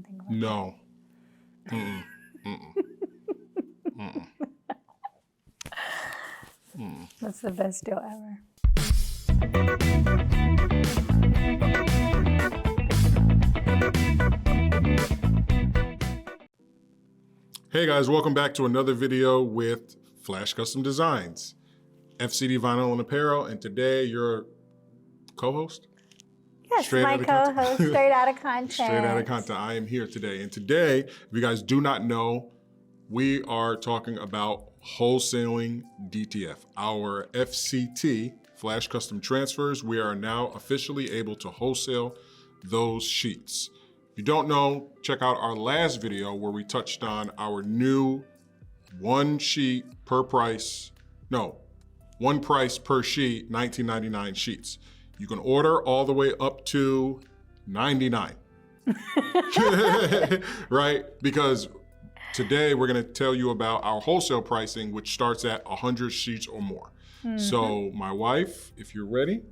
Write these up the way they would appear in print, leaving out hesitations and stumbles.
something like No. Mm-mm. Mm-mm. Mm-mm. that. That's the best deal ever. Hey guys, welcome back to another video with Flash Custom Designs, FCD Vinyl and Apparel, and today your co-host? Yes, my co-host, Straight Out of Content. Straight Out of Content. I am here today, and today, if you guys do not know, we are talking about wholesaling DTF, our FCT, Flash Custom Transfers. We are now officially able to wholesale those sheets. If you don't know, check out our last video where we touched on our new one price per sheet, $19.99 sheets. You can order all the way up to $99, right? Because today we're gonna tell you about our wholesale pricing, which starts at 100 sheets or more. So my wife, if you're ready.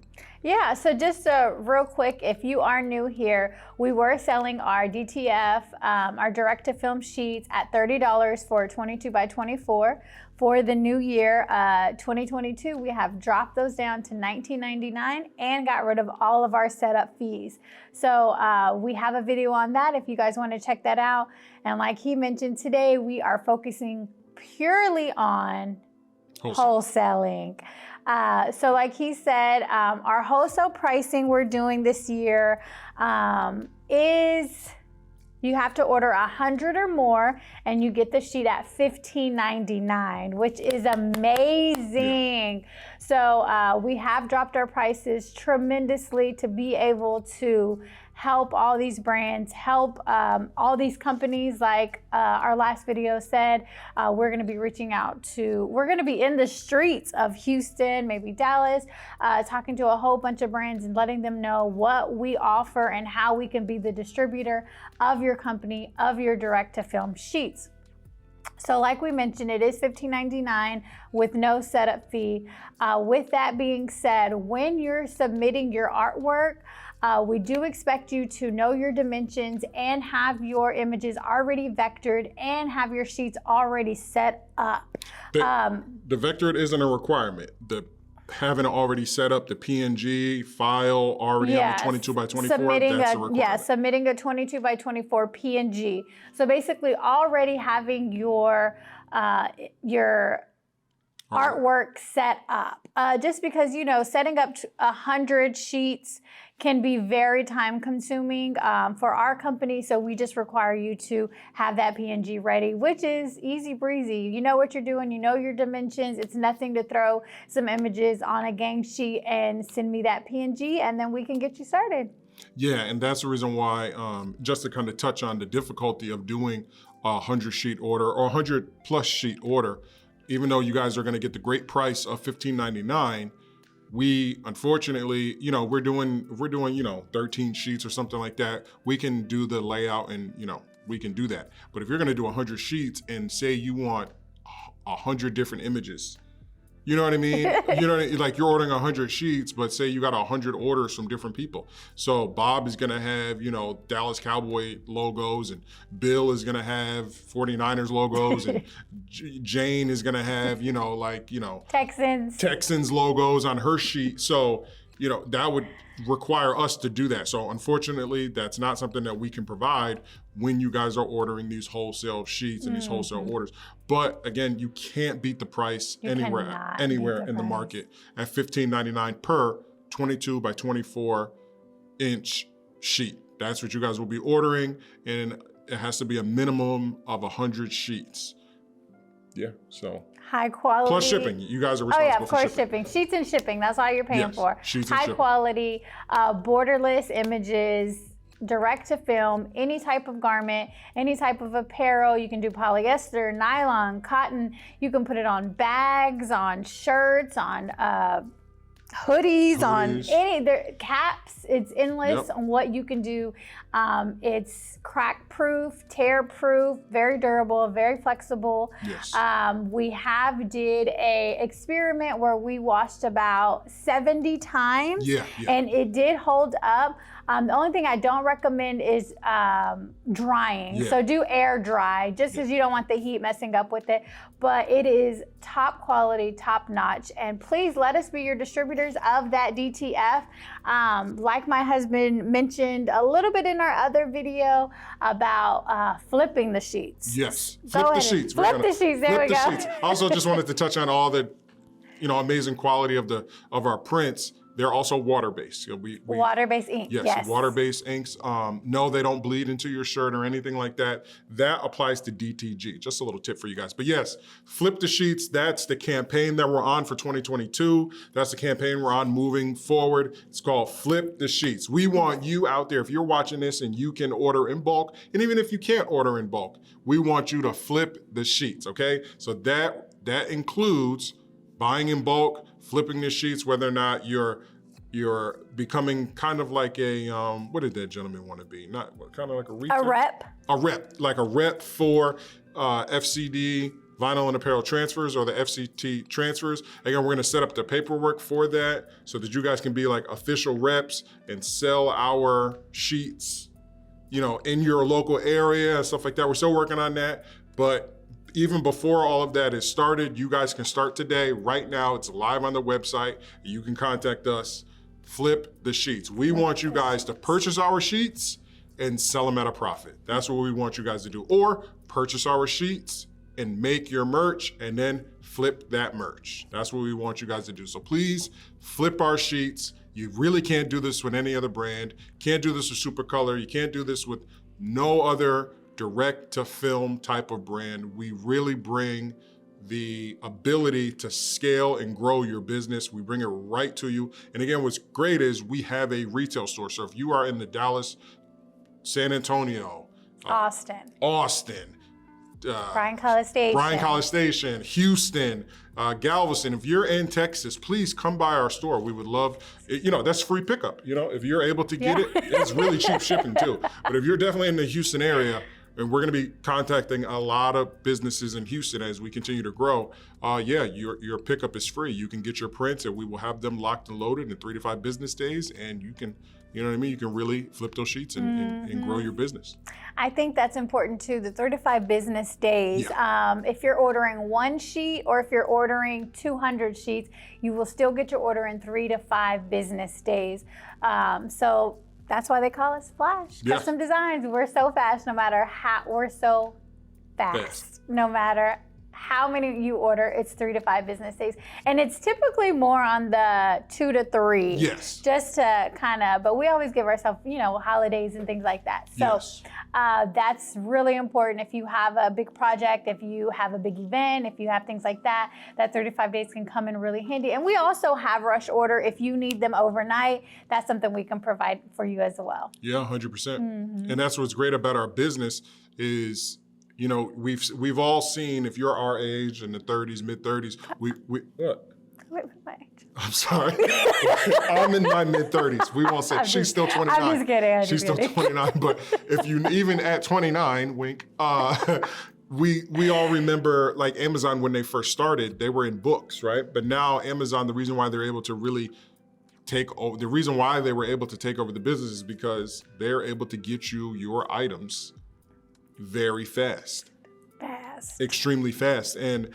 Yeah, so just real quick, if you are new here, we were selling our DTF, our direct-to-film sheets at $30 for 22 by 24. For the new year, 2022, we have dropped those down to $19.99 and got rid of all of our setup fees. So we have a video on that if you guys want to check that out. And like he mentioned today, we are focusing purely on wholesaling. So like he said, our wholesale pricing we're doing this year is you have to order 100 or more and you get the sheet at $15.99, which is amazing. Yeah. So we have dropped our prices tremendously to be able to help all these brands, help all these companies. Like our last video said, we're gonna be reaching out to, we're gonna be in the streets of Houston, maybe Dallas, talking to a whole bunch of brands and letting them know what we offer and how we can be the distributor of your company, of your direct-to-film sheets. So like we mentioned, it is $15.99 with no setup fee. With that being said, when you're submitting your artwork, we do expect you to know your dimensions and have your images already vectored and have your sheets already set up. The vectored isn't a requirement. Having it already set up, the PNG file already on the 22 by 24, that's a requirement. Yeah, submitting a 22 by 24 PNG. So basically already having your artwork set up. Just because, you know, setting up 100 sheets can be very time consuming for our company. So we just require you to have that PNG ready, which is easy breezy. You know what you're doing, you know your dimensions. It's nothing to throw some images on a gang sheet and send me that PNG and then we can get you started. Yeah, and that's the reason why, just to kind of touch on the difficulty of doing a 100 sheet order or 100 plus sheet order, even though you guys are gonna get the great price of $15.99, we unfortunately, you know, we're doing, you know, 13 sheets or something like that. We can do the layout and, you know, we can do that. But if you're gonna do 100 sheets and say you want 100 different images, you know what I mean? You know, like you're ordering 100 sheets, but say you got 100 orders from different people. So Bob is gonna have, you know, Dallas Cowboy logos, and Bill is gonna have 49ers logos, and Jane is gonna have, you know, like, you know, Texans logos on her sheet. So, you know, that would require us to do that. So unfortunately, that's not something that we can provide when you guys are ordering these wholesale sheets and these wholesale orders. But again, you can't beat the price anywhere in the market at $15.99 per 22 by 24 inch sheet. That's what you guys will be ordering, and it has to be a minimum of 100 sheets. Yeah, so. High quality. Plus shipping, you guys are responsible for shipping. Oh yeah, of course, shipping. Sheets and shipping, that's all you're paying for. Sheets and high shipping. Quality, borderless images, direct to film, any type of garment, any type of apparel. You can do polyester, nylon, cotton. You can put it on bags, on shirts, on hoodies, on any caps. It's endless on what you can do. It's crack proof, tear proof, very durable, very flexible. Yes. We have did a experiment where we washed about 70 times and it did hold up. The only thing I don't recommend is drying. Yeah. So do air dry, just because you don't want the heat messing up with it. But it is top quality, top notch. And please let us be your distributors of that DTF. Like my husband mentioned a little bit in our other video about flipping the sheets. Yes, Go flip the ahead. sheets. Flip the sheets, there we go. I also just wanted to touch on all the, amazing quality of our prints. They're also water-based. Water-based ink, yes. Water-based inks. No, they don't bleed into your shirt or anything like that. That applies to DTG. Just a little tip for you guys. But yes, flip the sheets. That's the campaign that we're on for 2022. That's the campaign we're on moving forward. It's called Flip the Sheets. We want you out there, if you're watching this and you can order in bulk, and even if you can't order in bulk, we want you to flip the sheets, okay? So that includes buying in bulk, flipping the sheets, whether or not you're becoming kind of like a, what did that gentleman want to be? Not kind of like a retail? A rep. A rep, like a rep for FCD, vinyl and apparel transfers, or the FCT transfers. Again, we're gonna set up the paperwork for that so that you guys can be like official reps and sell our sheets, in your local area and stuff like that. We're still working on that, but even before all of that is started, you guys can start today. Right now, it's live on the website. You can contact us. Flip the sheets. We want you guys to purchase our sheets and sell them at a profit. That's what we want you guys to do. Or purchase our sheets and make your merch and then flip that merch. That's what we want you guys to do. So please flip our sheets. You really can't do this with any other brand. Can't do this with Supercolor. You can't do this with no other direct to film type of brand. We really bring the ability to scale and grow your business. We bring it right to you. And again, what's great is we have a retail store. So if you are in the Dallas, San Antonio, Austin, Bryan College Station, Houston, Galveston, if you're in Texas, please come by our store. We would love, that's free pickup. If you're able to get it, it's really cheap shipping too. But if you're definitely in the Houston area, and we're going to be contacting a lot of businesses in Houston as we continue to grow. Your pickup is free. You can get your prints and we will have them locked and loaded in 3 to 5 business days. And you can, you can really flip those sheets and grow your business. I think that's important too, the 3 to 5 business days. Yeah. If you're ordering 1 sheet or if you're ordering 200 sheets, you will still get your order in 3 to 5 business days. So that's why they call us Flash. Yeah. Custom Designs. We're so fast, no matter how many you order, it's 3 to 5 business days. And it's typically more on the 2 to 3. Yes. Just to but we always give ourselves, holidays and things like that. So yes. That's really important. If you have a big project, if you have a big event, if you have things like that, that 35 days can come in really handy. And we also have rush order. If you need them overnight, that's something we can provide for you as well. Yeah, 100%. And that's what's great about our business is, we've all seen, if you're our age in the 30s, mid 30s, what? Wait, my age. I'm sorry. I'm in my mid 30s. We won't say she's still 29. I'm just kidding. She's still 29. But if you even at 29, wink. We all remember like Amazon when they first started, they were in books, right? But now Amazon, the reason why they're able to really take over, the reason why they were able to take over the business is because they're able to get you your items very fast. Extremely fast. And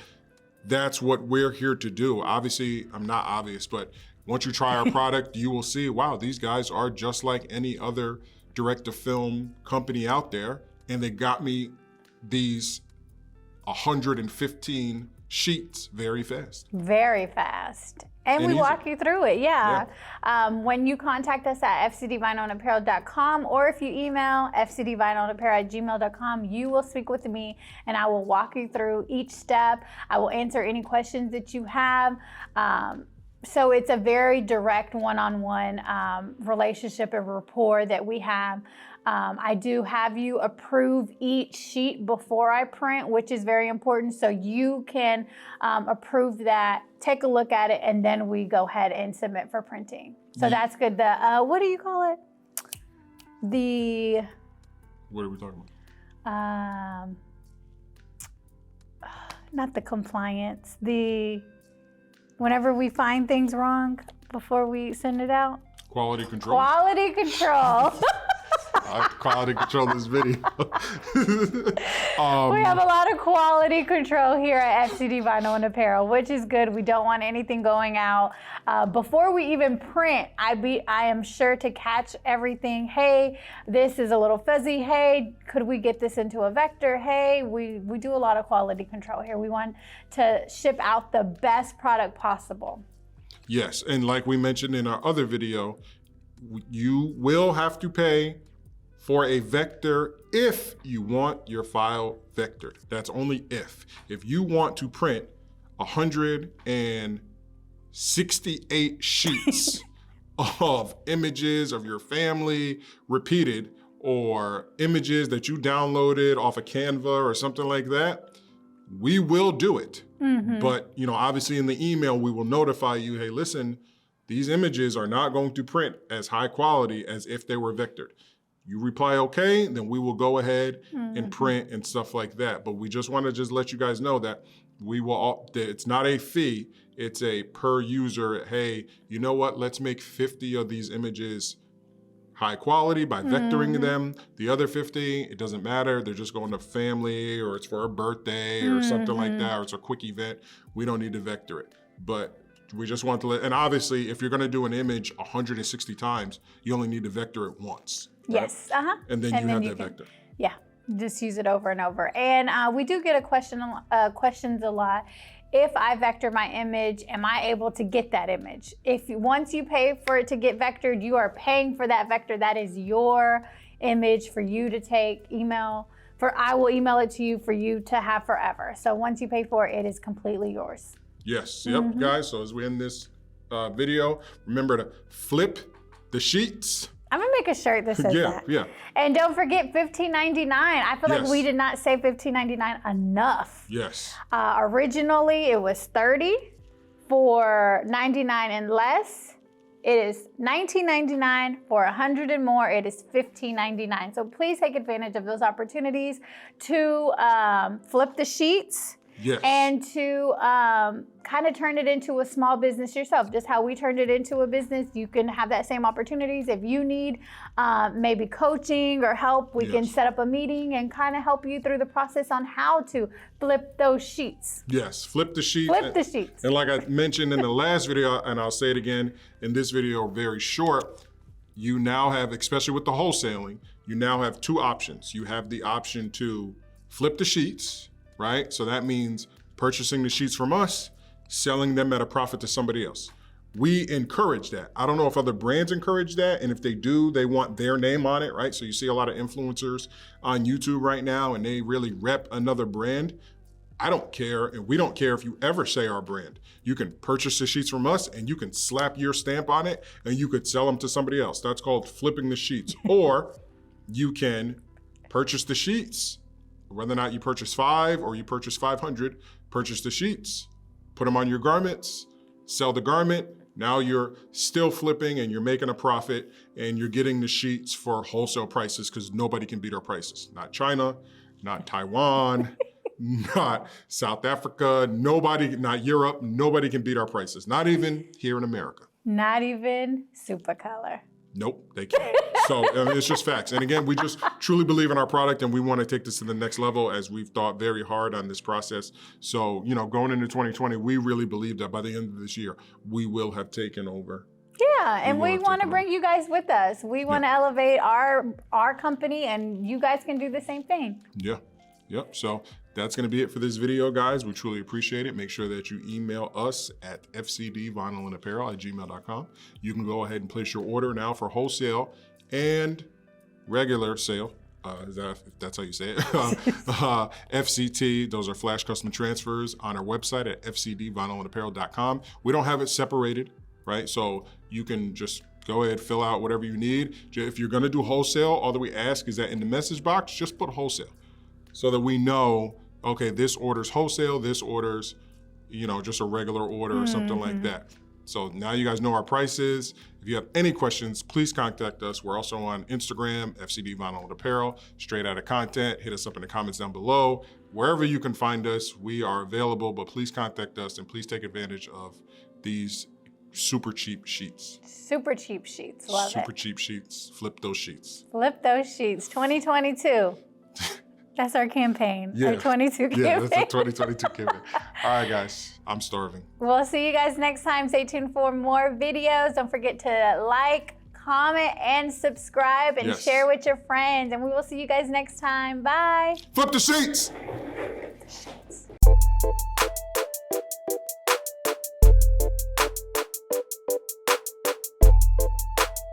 that's what we're here to do. Obviously, I'm not obvious, but once you try our product, you will see, wow, these guys are just like any other direct-to-film company out there. And they got me these 115 sheets very fast. Very fast. And we walk you through it, yeah. When you contact us at fcdvinylandapparel.com or if you email fcdvinylandapparel@gmail.com, you will speak with me and I will walk you through each step. I will answer any questions that you have. So it's a very direct one-on-one relationship and rapport that we have. I do have you approve each sheet before I print, which is very important. So you can approve that, take a look at it, and then we go ahead and submit for printing. So that's good. The what do you call it? What are we talking about? Not the compliance. Whenever we find things wrong before we send it out. Quality control. Quality control. Quality control this video. We have a lot of quality control here at FCD Vinyl and Apparel, which is good. We don't want anything going out. Before we even print, I am sure to catch everything. Hey, this is a little fuzzy. Hey, could we get this into a vector? Hey, we do a lot of quality control here. We want to ship out the best product possible. Yes, and like we mentioned in our other video, you will have to pay for a vector if you want your file vectored. That's only if. If you want to print 168 sheets of images of your family repeated, or images that you downloaded off of Canva or something like that, we will do it. But obviously in the email, we will notify you, hey, listen, these images are not going to print as high quality as if they were vectored. You reply okay, then we will go ahead and print and stuff like that. But we just want to let you guys know that it's not a fee, it's a per user. Hey, you know what? Let's make 50 of these images high quality by vectoring them. The other 50, it doesn't matter. They're just going to family, or it's for a birthday or something like that, or it's a quick event. We don't need to vector it. But we just want to and obviously if you're going to do an image 160 times, you only need to vector it once. Right? Yes, And then you have that vector. Yeah, just use it over and over. And we do get questions a lot. If I vector my image, am I able to get that image? Once you pay for it to get vectored, you are paying for that vector. That is your image for you to take, I will email it to you for you to have forever. So once you pay for it, it is completely yours. Yes, yep, guys. So as we end this video, remember to flip the sheets. I'm gonna make a shirt that says that. Yeah. And don't forget $15.99. I feel like we did not say $15.99 enough. Yes. Originally it was $30 for 99 and less. It is $19.99 for 100 and more. It is $15.99. So please take advantage of those opportunities to flip the sheets. Yes. And to kind of turn it into a small business yourself. Just how we turned it into a business, you can have that same opportunities. If you need maybe coaching or help, we can set up a meeting and kind of help you through the process on how to flip those sheets. Yes, flip the sheets. Flip the sheets. And like I mentioned in the last video, and I'll say it again in this video, very short, you now have, especially with the wholesaling, you now have two options. You have the option to flip the sheets, right? So that means purchasing the sheets from us, selling them at a profit to somebody else. We encourage that. I don't know if other brands encourage that, and if they do, they want their name on it, right? So you see a lot of influencers on YouTube right now, and they really rep another brand. I don't care, and we don't care if you ever say our brand. You can purchase the sheets from us, and you can slap your stamp on it, and you could sell them to somebody else. That's called flipping the sheets. Or you can purchase the sheets. Whether or not you purchase 5 or you purchase 500, purchase the sheets, put them on your garments, sell the garment. Now you're still flipping and you're making a profit, and you're getting the sheets for wholesale prices, because nobody can beat our prices. Not China, not Taiwan, not South Africa, nobody, not Europe, nobody can beat our prices. Not even here in America. Not even Supercolor. Nope, they can't. So it's just facts. And again, we just truly believe in our product, and we want to take this to the next level, as we've thought very hard on this process. So, going into 2020, we really believe that by the end of this year, we will have taken over. Yeah, and we want to bring you guys with us. We want to elevate our company, and you guys can do the same thing. Yeah, yep. So that's going to be it for this video, guys. We truly appreciate it. Make sure that you email us at fcdvinylandapparel@gmail.com. You can go ahead and place your order now for wholesale and regular sale. If that's how you say it. FCT, those are flash custom transfers on our website at fcdvinylandapparel.com. We don't have it separated, right? So you can just go ahead, fill out whatever you need. If you're going to do wholesale, all that we ask is that in the message box, just put wholesale, so that we know, okay, this order's wholesale, this order's, just a regular order or something like that. So now you guys know our prices. If you have any questions, please contact us. We're also on Instagram, FCD Vinyl and Apparel, straight out of content. Hit us up in the comments down below. Wherever you can find us, we are available, but please contact us, and please take advantage of these super cheap sheets. Super cheap sheets. Love Super it. cheap sheets. Flip those sheets. Flip those sheets. 2022. That's our campaign. Our 22 campaign. Yeah, that's our 2022 campaign. All right, guys. I'm starving. We'll see you guys next time. Stay tuned for more videos. Don't forget to like, comment, and subscribe, and share with your friends. And we will see you guys next time. Bye. Flip the sheets.